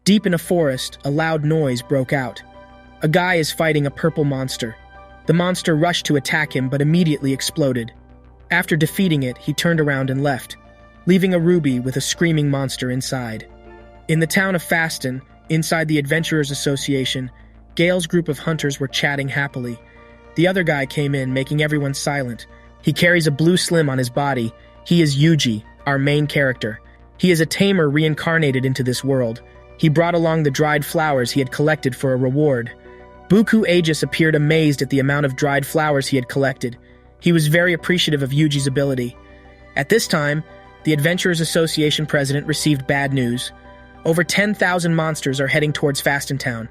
Deep in a forest, a loud noise broke out. A guy is fighting a purple monster. The monster rushed to attack him but immediately exploded. After defeating it, he turned around and left, leaving a ruby with a screaming monster inside. In the town of Faston, inside the Adventurers Association, Gale's group of hunters were chatting happily. The other guy came in, making everyone silent. He carries a blue slim on his body. He is Yuji, our main character. He is a tamer reincarnated into this world. He brought along the dried flowers he had collected for a reward. Buku Aegis appeared amazed at the amount of dried flowers he had collected. He was very appreciative of Yuji's ability. At this time, the Adventurers Association president received bad news. Over 10,000 monsters are heading towards Faston Town.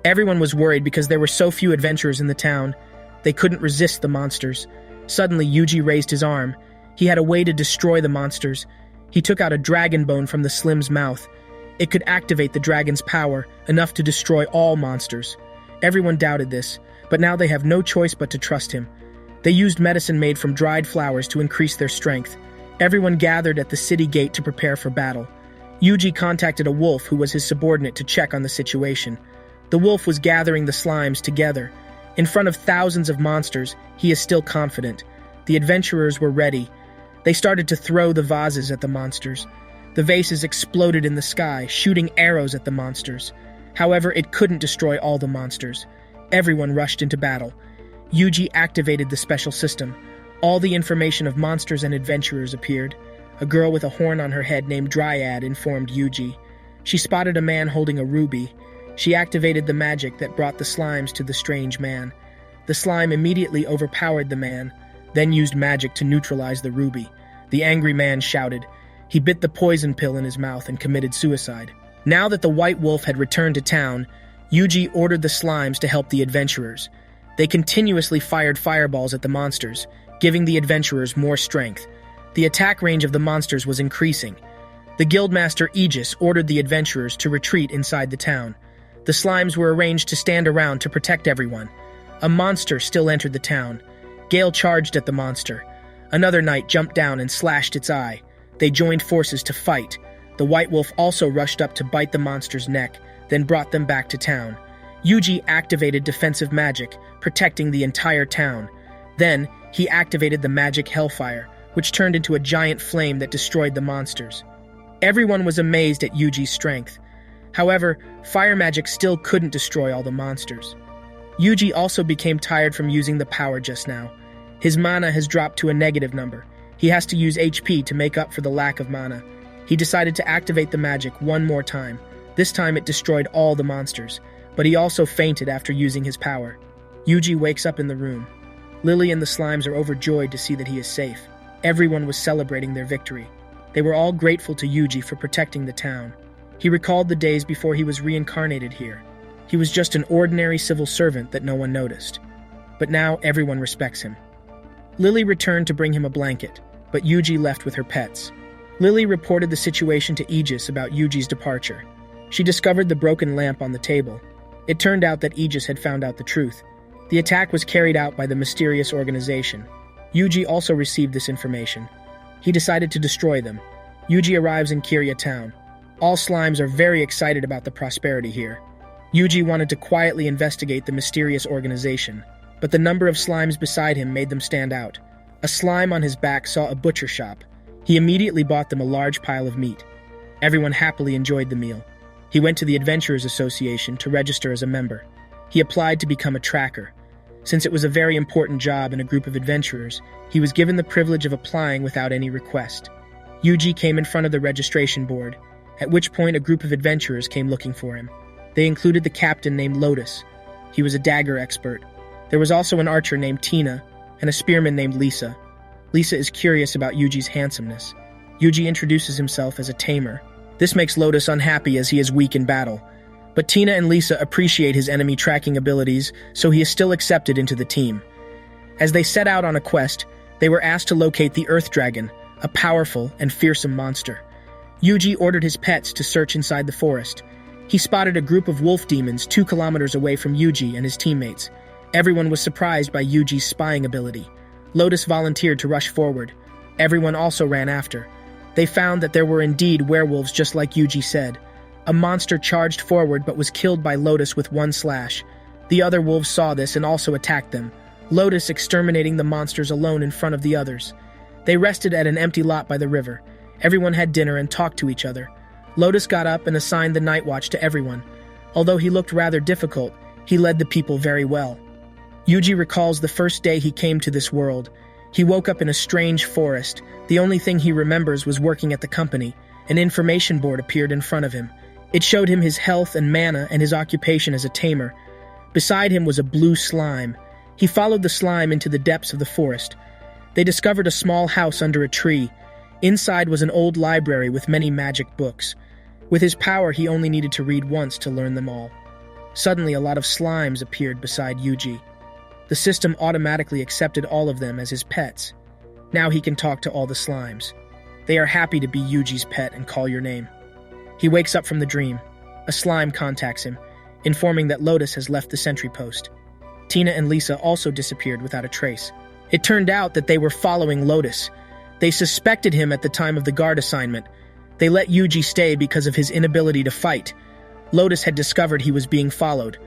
Everyone was worried because there were so few adventurers in the town. They couldn't resist the monsters. Suddenly, Yuji raised his arm. He had a way to destroy the monsters. He took out a dragon bone from the Slim's mouth. It could activate the dragon's power, enough to destroy all monsters. Everyone doubted this, but now they have no choice but to trust him. They used medicine made from dried flowers to increase their strength. Everyone gathered at the city gate to prepare for battle. Yuji contacted a wolf who was his subordinate to check on the situation. The wolf was gathering the slimes together. In front of thousands of monsters, he is still confident. The adventurers were ready. They started to throw the vases at the monsters. The vases exploded in the sky, shooting arrows at the monsters. However, it couldn't destroy all the monsters. Everyone rushed into battle. Yuji activated the special system. All the information of monsters and adventurers appeared. A girl with a horn on her head named Dryad informed Yuji. She spotted a man holding a ruby. She activated the magic that brought the slimes to the strange man. The slime immediately overpowered the man, then used magic to neutralize the ruby. The angry man shouted. He bit the poison pill in his mouth and committed suicide. Now that the white wolf had returned to town, Yuji ordered the slimes to help the adventurers. They continuously fired fireballs at the monsters, giving the adventurers more strength. The attack range of the monsters was increasing. The guildmaster Aegis ordered the adventurers to retreat inside the town. The slimes were arranged to stand around to protect everyone. A monster still entered the town. Gale charged at the monster. Another knight jumped down and slashed its eye. They joined forces to fight. The white wolf also rushed up to bite the monster's neck, then brought them back to town. Yuji activated defensive magic, protecting the entire town. Then, he activated the magic Hellfire, which turned into a giant flame that destroyed the monsters. Everyone was amazed at Yuji's strength. However, fire magic still couldn't destroy all the monsters. Yuji also became tired from using the power just now. His mana has dropped to a negative number. He has to use HP to make up for the lack of mana. He decided to activate the magic one more time. This time it destroyed all the monsters, but he also fainted after using his power. Yuji wakes up in the room. Lily and the slimes are overjoyed to see that he is safe. Everyone was celebrating their victory. They were all grateful to Yuji for protecting the town. He recalled the days before he was reincarnated here. He was just an ordinary civil servant that no one noticed. But now everyone respects him. Lily returned to bring him a blanket, but Yuji left with her pets. Lily reported the situation to Aegis about Yuji's departure. She discovered the broken lamp on the table. It turned out that Aegis had found out the truth. The attack was carried out by the mysterious organization. Yuji also received this information. He decided to destroy them. Yuji arrives in Kirya town. All slimes are very excited about the prosperity here. Yuji wanted to quietly investigate the mysterious organization, but the number of slimes beside him made them stand out. A slime on his back saw a butcher shop. He immediately bought them a large pile of meat. Everyone happily enjoyed the meal. He went to the Adventurers Association to register as a member. He applied to become a tracker. Since it was a very important job in a group of adventurers, he was given the privilege of applying without any request. Yuji came in front of the registration board, at which point a group of adventurers came looking for him. They included the captain named Lotus. He was a dagger expert. There was also an archer named Tina, and a spearman named Lisa. Lisa is curious about Yuji's handsomeness. Yuji introduces himself as a tamer. This makes Lotus unhappy as he is weak in battle. But Tina and Lisa appreciate his enemy tracking abilities, so he is still accepted into the team. As they set out on a quest, they were asked to locate the Earth Dragon, a powerful and fearsome monster. Yuji ordered his pets to search inside the forest. He spotted a group of wolf demons 2 kilometers away from Yuji and his teammates. Everyone was surprised by Yuji's spying ability. Lotus volunteered to rush forward. Everyone also ran after. They found that there were indeed werewolves just like Yuji said. A monster charged forward but was killed by Lotus with one slash. The other wolves saw this and also attacked them, Lotus exterminating the monsters alone in front of the others. They rested at an empty lot by the river. Everyone had dinner and talked to each other. Lotus got up and assigned the night watch to everyone. Although he looked rather difficult, he led the people very well. Yuji recalls the first day he came to this world. He woke up in a strange forest. The only thing he remembers was working at the company. An information board appeared in front of him. It showed him his health and mana and his occupation as a tamer. Beside him was a blue slime. He followed the slime into the depths of the forest. They discovered a small house under a tree. Inside was an old library with many magic books. With his power, he only needed to read once to learn them all. Suddenly, a lot of slimes appeared beside Yuji. The system automatically accepted all of them as his pets. Now he can talk to all the slimes. They are happy to be Yuji's pet and call your name. He wakes up from the dream. A slime contacts him, informing that Lotus has left the sentry post. Tina and Lisa also disappeared without a trace. It turned out that they were following Lotus. They suspected him at the time of the guard assignment. They let Yuji stay because of his inability to fight. Lotus had discovered he was being followed.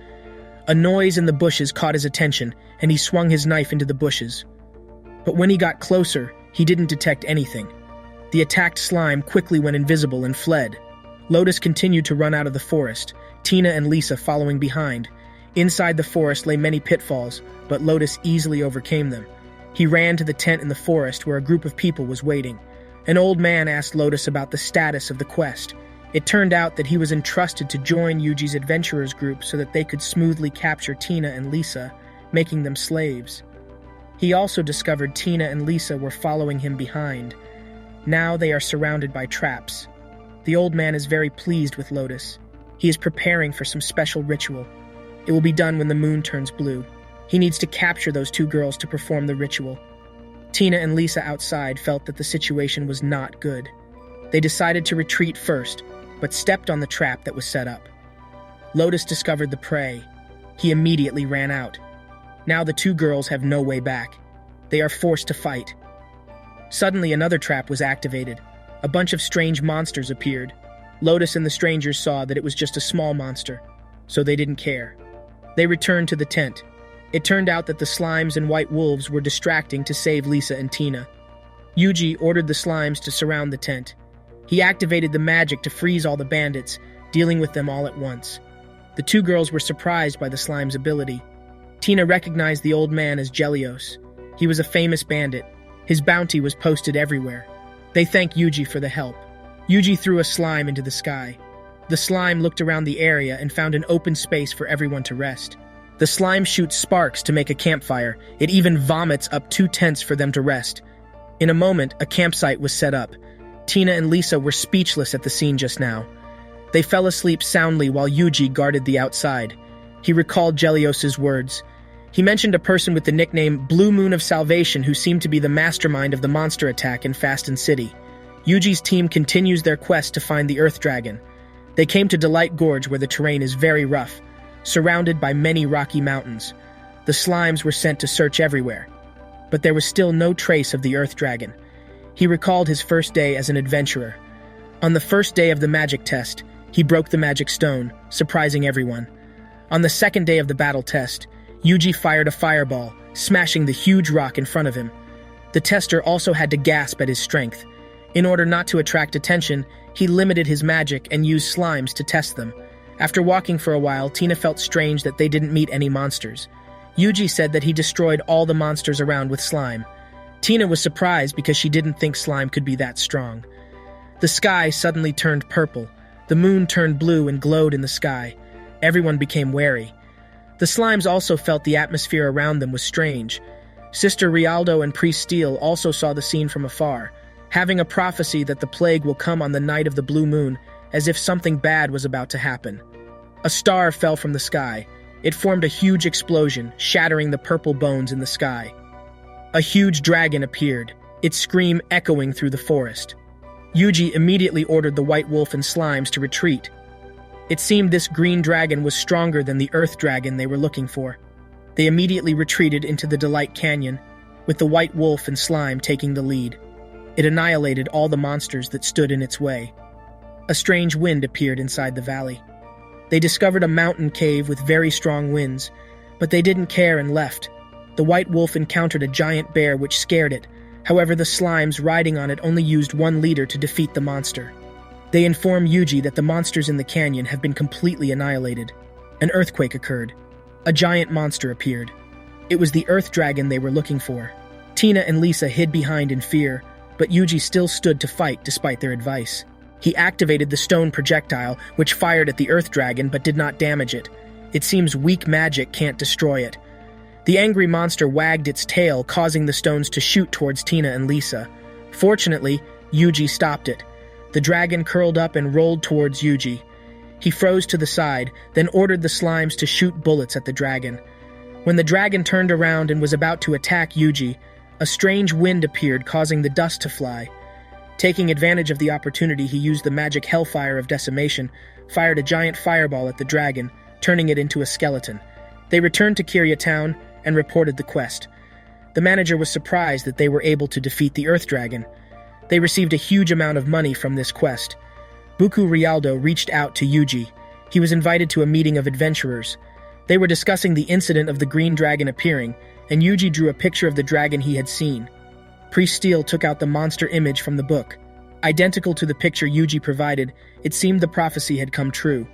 A noise in the bushes caught his attention, and he swung his knife into the bushes. But when he got closer, he didn't detect anything. The attacked slime quickly went invisible and fled. Lotus continued to run out of the forest, Tina and Lisa following behind. Inside the forest lay many pitfalls, but Lotus easily overcame them. He ran to the tent in the forest where a group of people was waiting. An old man asked Lotus about the status of the quest. It turned out that he was entrusted to join Yuji's adventurers group so that they could smoothly capture Tina and Lisa, making them slaves. He also discovered Tina and Lisa were following him behind. Now they are surrounded by traps. The old man is very pleased with Lotus. He is preparing for some special ritual. It will be done when the moon turns blue. He needs to capture those two girls to perform the ritual. Tina and Lisa outside felt that the situation was not good. They decided to retreat first, but stepped on the trap that was set up. Lotus discovered the prey. He immediately ran out. Now the two girls have no way back. They are forced to fight. Suddenly another trap was activated. A bunch of strange monsters appeared. Lotus and the strangers saw that it was just a small monster, so they didn't care. They returned to the tent. It turned out that the slimes and white wolves were distracting to save Lisa and Tina. Yuji ordered the slimes to surround the tent. He activated the magic to freeze all the bandits, dealing with them all at once. The two girls were surprised by the slime's ability. Tina recognized the old man as Jelios. He was a famous bandit. His bounty was posted everywhere. They thanked Yuji for the help. Yuji threw a slime into the sky. The slime looked around the area and found an open space for everyone to rest. The slime shoots sparks to make a campfire. It even vomits up 2 tents for them to rest. In a moment, a campsite was set up. Tina and Lisa were speechless at the scene just now. They fell asleep soundly while Yuji guarded the outside. He recalled Jelios's words. He mentioned a person with the nickname Blue Moon of Salvation who seemed to be the mastermind of the monster attack in Fasten City. Yuji's team continues their quest to find the Earth Dragon. They came to Delight Gorge where the terrain is very rough, surrounded by many rocky mountains. The slimes were sent to search everywhere, but there was still no trace of the Earth Dragon. He recalled his first day as an adventurer. On the first day of the magic test, he broke the magic stone, surprising everyone. On the second day of the battle test, Yuji fired a fireball, smashing the huge rock in front of him. The tester also had to gasp at his strength. In order not to attract attention, he limited his magic and used slimes to test them. After walking for a while, Tina felt strange that they didn't meet any monsters. Yuji said that he destroyed all the monsters around with slime. Tina was surprised because she didn't think slime could be that strong. The sky suddenly turned purple. The moon turned blue and glowed in the sky. Everyone became wary. The slimes also felt the atmosphere around them was strange. Sister Rialdo and Priest Steele also saw the scene from afar, having a prophecy that the plague will come on the night of the blue moon, as if something bad was about to happen. A star fell from the sky. It formed a huge explosion, shattering the purple bones in the sky. A huge dragon appeared, its scream echoing through the forest. Yuji immediately ordered the white wolf and slimes to retreat. It seemed this green dragon was stronger than the earth dragon they were looking for. They immediately retreated into the Delight Canyon, with the white wolf and slime taking the lead. It annihilated all the monsters that stood in its way. A strange wind appeared inside the valley. They discovered a mountain cave with very strong winds, but they didn't care and left. The white wolf encountered a giant bear which scared it. However, the slimes riding on it only used one leader to defeat the monster. They inform Yuji that the monsters in the canyon have been completely annihilated. An earthquake occurred. A giant monster appeared. It was the earth dragon they were looking for. Tina and Lisa hid behind in fear, but Yuji still stood to fight despite their advice. He activated the stone projectile, which fired at the earth dragon but did not damage it. It seems weak magic can't destroy it. The angry monster wagged its tail, causing the stones to shoot towards Tina and Lisa. Fortunately, Yuji stopped it. The dragon curled up and rolled towards Yuji. He froze to the side, then ordered the slimes to shoot bullets at the dragon. When the dragon turned around and was about to attack Yuji, a strange wind appeared, causing the dust to fly. Taking advantage of the opportunity, he used the magic hellfire of decimation, fired a giant fireball at the dragon, turning it into a skeleton. They returned to Kirya Town and reported the quest. The manager was surprised that they were able to defeat the Earth Dragon. They received a huge amount of money from this quest. Buku Rialdo reached out to Yuji. He was invited to a meeting of adventurers. They were discussing the incident of the green dragon appearing, and Yuji drew a picture of the dragon he had seen. Priest Steel took out the monster image from the book. Identical to the picture Yuji provided, it seemed the prophecy had come true.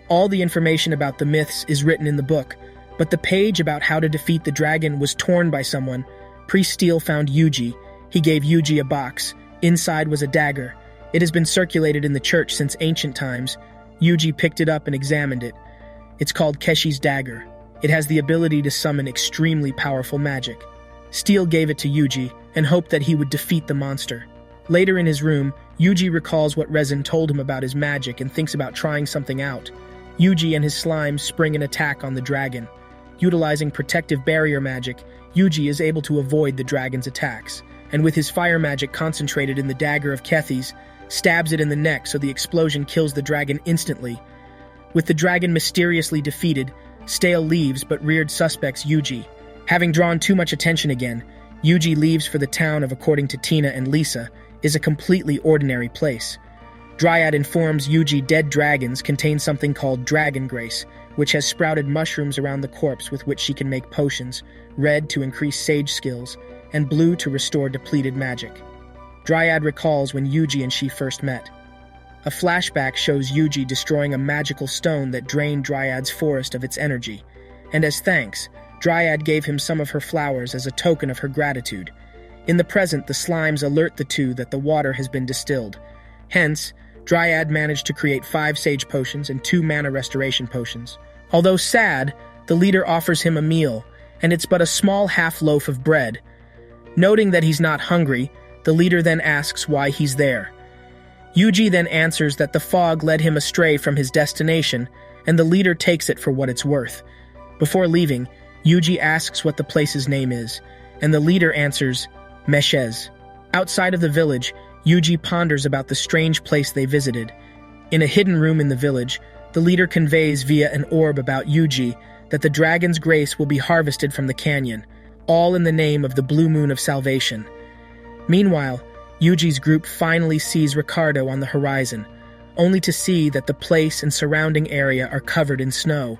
All the information about the myths is written in the book, but the page about how to defeat the dragon was torn by someone. Priest Steel found Yuji. He gave Yuji a box. Inside was a dagger. It has been circulated in the church since ancient times. Yuji picked it up and examined it. It's called Keshi's dagger. It has the ability to summon extremely powerful magic. Steel gave it to Yuji and hoped that he would defeat the monster. Later in his room, Yuji recalls what Resin told him about his magic and thinks about trying something out. Yuji and his slimes spring an attack on the dragon. Utilizing protective barrier magic, Yuji is able to avoid the dragon's attacks, and with his fire magic concentrated in the dagger of Kethes, stabs it in the neck so the explosion kills the dragon instantly. With the dragon mysteriously defeated, Stale leaves but reared suspects Yuji. Having drawn too much attention again, Yuji leaves for the town of, according to Tina and Lisa, is a completely ordinary place. Dryad informs Yuji dead dragons contain something called Dragon Grace, which has sprouted mushrooms around the corpse with which she can make potions, red to increase sage skills, and blue to restore depleted magic. Dryad recalls when Yuji and she first met. A flashback shows Yuji destroying a magical stone that drained Dryad's forest of its energy, and as thanks, Dryad gave him some of her flowers as a token of her gratitude. In the present, the slimes alert the two that the water has been distilled. Hence, Dryad managed to create 5 sage potions and 2 mana restoration potions. Although sad, the leader offers him a meal, and it's but a small half loaf of bread. Noting that he's not hungry, the leader then asks why he's there. Yuji then answers that the fog led him astray from his destination, and the leader takes it for what it's worth. Before leaving, Yuji asks what the place's name is, and the leader answers, Meshez. Outside of the village, Yuji ponders about the strange place they visited. In a hidden room in the village, the leader conveys via an orb about Yuji that the dragon's grace will be harvested from the canyon, all in the name of the Blue Moon of Salvation. Meanwhile, Yuji's group finally sees Ricardo on the horizon, only to see that the place and surrounding area are covered in snow.